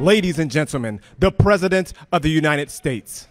ladies and gentlemen, the President of the United States.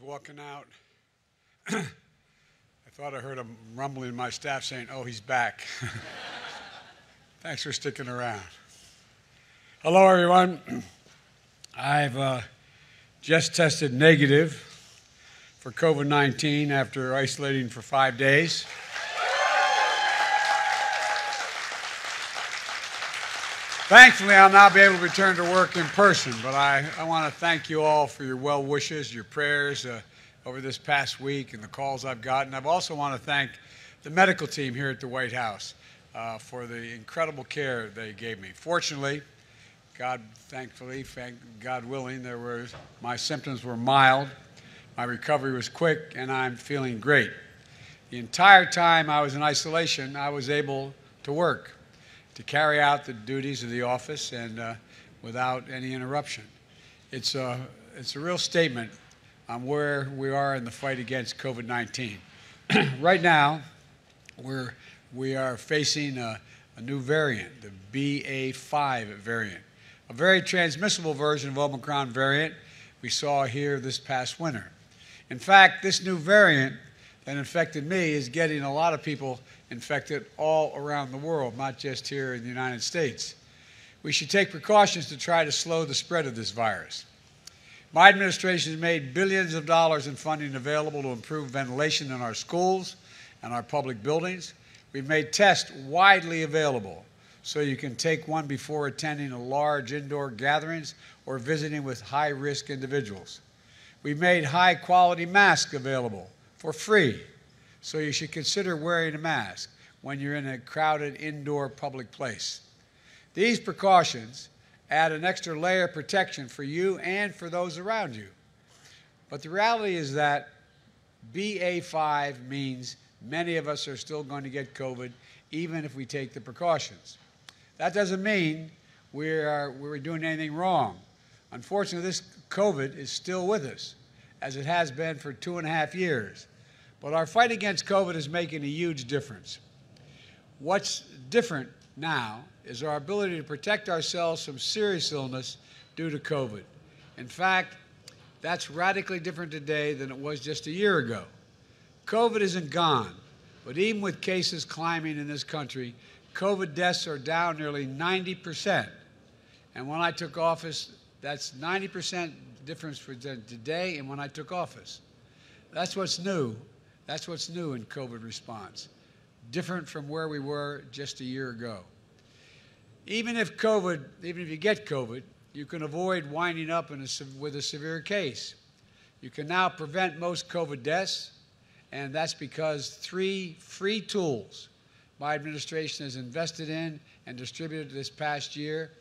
Walking out, I thought I heard a rumbling in my staff saying, "Oh, he's back." Thanks for sticking around. Hello, everyone. I've just tested negative for COVID-19 after isolating for 5 days. Thankfully, I'll now be able to return to work in person, but I want to thank you all for your well wishes, your prayers over this past week and the calls I've gotten. I also want to thank the medical team here at the White House for the incredible care they gave me. Fortunately, God willing, my symptoms were mild, my recovery was quick, and I'm feeling great. The entire time I was in isolation, I was able to work, to carry out the duties of the office and without any interruption. It's a real statement on where we are in the fight against COVID-19. Right now, we are facing a new variant, the BA.5 variant, a very transmissible version of Omicron variant we saw here this past winter. In fact, this new variant that infected me is getting a lot of people infected all around the world, not just here in the United States. We should take precautions to try to slow the spread of this virus. My administration has made billions of dollars in funding available to improve ventilation in our schools and our public buildings. We've made tests widely available so you can take one before attending a large indoor gatherings or visiting with high-risk individuals. We've made high-quality masks available for free, so you should consider wearing a mask when you're in a crowded indoor public place. These precautions add an extra layer of protection for you and for those around you. But the reality is that BA.5 means many of us are still going to get COVID, even if we take the precautions. That doesn't mean we're doing anything wrong. Unfortunately, this COVID is still with us, as it has been for 2.5 years. But our fight against COVID is making a huge difference. What's different now is our ability to protect ourselves from serious illness due to COVID. In fact, that's radically different today than it was just a year ago. COVID isn't gone, but even with cases climbing in this country, COVID deaths are down nearly 90%. And when I took office, that's 90% difference for today and when I took office. That's what's new. That's what's new in COVID response, different from where we were just a year ago. Even if you get COVID, you can avoid winding up with a severe case. You can now prevent most COVID deaths, and that's because 3 free tools my administration has invested in and distributed this past year: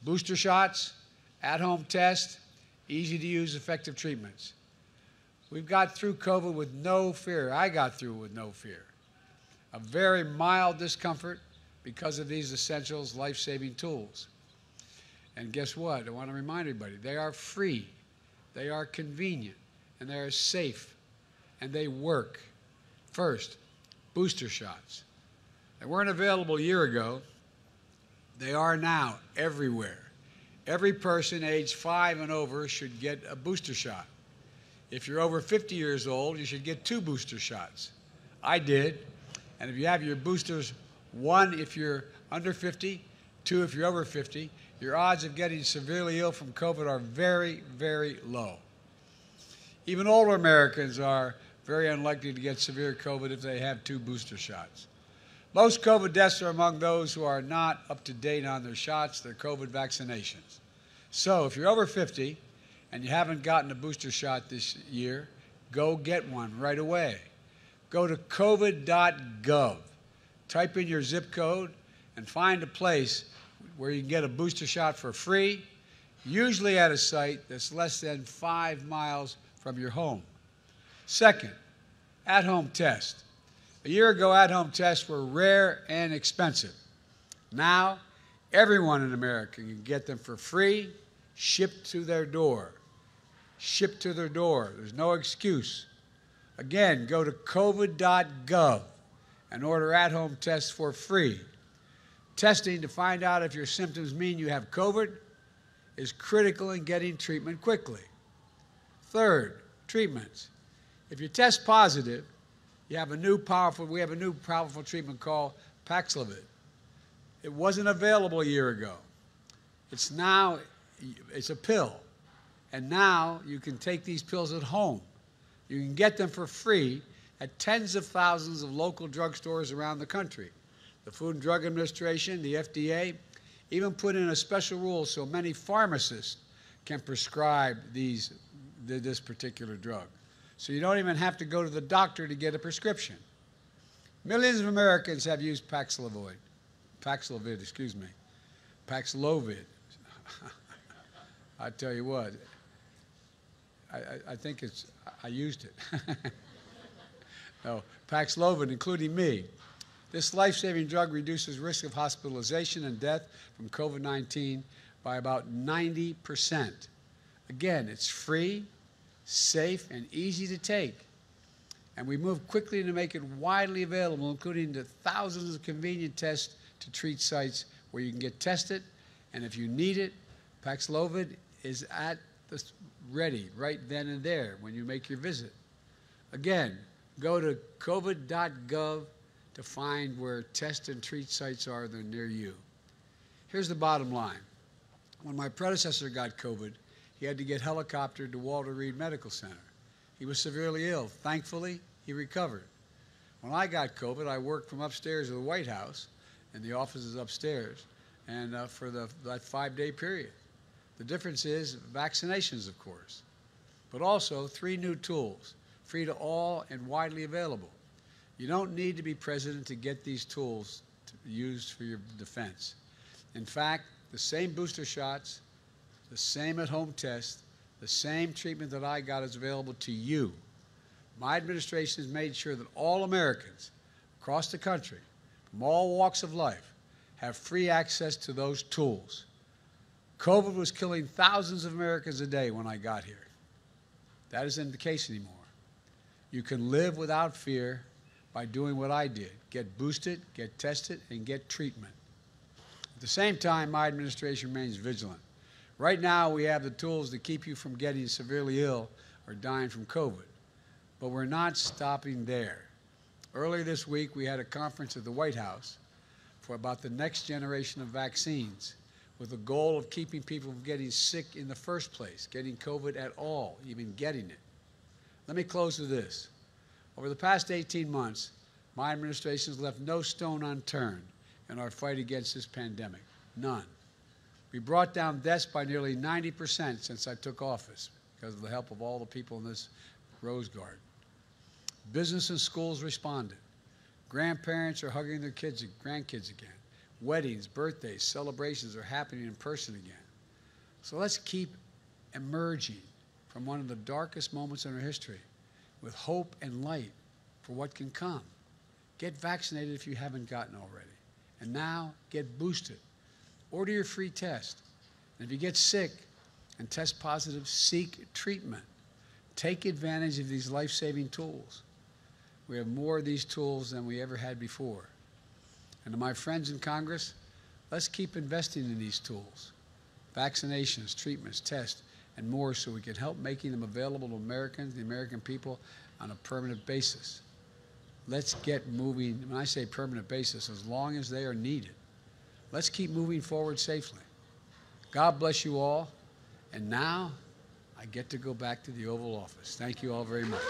booster shots, at-home tests, easy-to-use effective treatments. We've got through COVID with no fear. I got through with no fear. A very mild discomfort because of these essentials, life-saving tools. And guess what? I want to remind everybody, they are free, they are convenient, and they are safe, and they work. First, booster shots. They weren't available a year ago. They are now everywhere. Every person aged 5 and over should get a booster shot. If you're over 50 years old, you should get 2 booster shots. I did. And if you have your boosters, 1 if you're under 50, 2 if you're over 50, your odds of getting severely ill from COVID are very, very low. Even older Americans are very unlikely to get severe COVID if they have 2 booster shots. Most COVID deaths are among those who are not up to date on their shots, their COVID vaccinations. So if you're over 50 and you haven't gotten a booster shot this year, go get one right away. Go to covid.gov, type in your zip code, and find a place where you can get a booster shot for free, usually at a site that's less than 5 miles from your home. Second, at-home test. A year ago, at-home tests were rare and expensive. Now, everyone in America can get them for free, shipped to their door. Shipped to their door. There's no excuse. Again, go to covid.gov and order at-home tests for free. Testing to find out if your symptoms mean you have COVID is critical in getting treatment quickly. Third, treatments. If you test positive, we have a new powerful treatment called Paxlovid. It wasn't available a year ago. It's a pill. And now you can take these pills at home. You can get them for free at tens of thousands of local drugstores around the country. The Food and Drug Administration, the FDA, even put in a special rule so many pharmacists can prescribe this particular drug. So you don't even have to go to the doctor to get a prescription. Millions of Americans have used Paxlovid. I tell you what, I think I used it. No, Paxlovid, including me. This life-saving drug reduces risk of hospitalization and death from COVID-19 by about 90%. Again, it's free, safe, and easy to take. And we move quickly to make it widely available, including the thousands of convenient tests to treat sites where you can get tested. And if you need it, Paxlovid is at the ready right then and there when you make your visit. Again, go to covid.gov to find where test and treat sites are that are near you. Here's the bottom line. When my predecessor got COVID, he had to get helicoptered to Walter Reed Medical Center. He was severely ill. Thankfully, he recovered. When I got COVID, I worked from upstairs of the White House, and the office is upstairs, and for that 5-day period. The difference is vaccinations, of course, but also 3 new tools, free to all and widely available. You don't need to be president to get these tools used for your defense. In fact, the same booster shots, the same at-home test, the same treatment that I got is available to you. My administration has made sure that all Americans across the country, from all walks of life, have free access to those tools. COVID was killing thousands of Americans a day when I got here. That isn't the case anymore. You can live without fear by doing what I did: get boosted, get tested, and get treatment. At the same time, my administration remains vigilant. Right now, we have the tools to keep you from getting severely ill or dying from COVID. But we're not stopping there. Earlier this week, we had a conference at the White House about the next generation of vaccines, with the goal of keeping people from getting sick in the first place, getting COVID at all, even getting it. Let me close with this. Over the past 18 months, my administration has left no stone unturned in our fight against this pandemic. None. We brought down deaths by nearly 90% since I took office because of the help of all the people in this Rose Garden. Business and schools responded. Grandparents are hugging their grandkids again. Weddings, birthdays, celebrations are happening in person again. So let's keep emerging from one of the darkest moments in our history with hope and light for what can come. Get vaccinated if you haven't gotten already. And now, get boosted. Order your free test. And if you get sick and test positive, seek treatment. Take advantage of these life-saving tools. We have more of these tools than we ever had before. And to my friends in Congress, let's keep investing in these tools. Vaccinations, treatments, tests, and more, so we can help making them available to Americans, the American people, on a permanent basis. Let's get moving. When I say permanent basis, as long as they are needed. Let's keep moving forward safely. God bless you all. And now I get to go back to the Oval Office. Thank you all very much.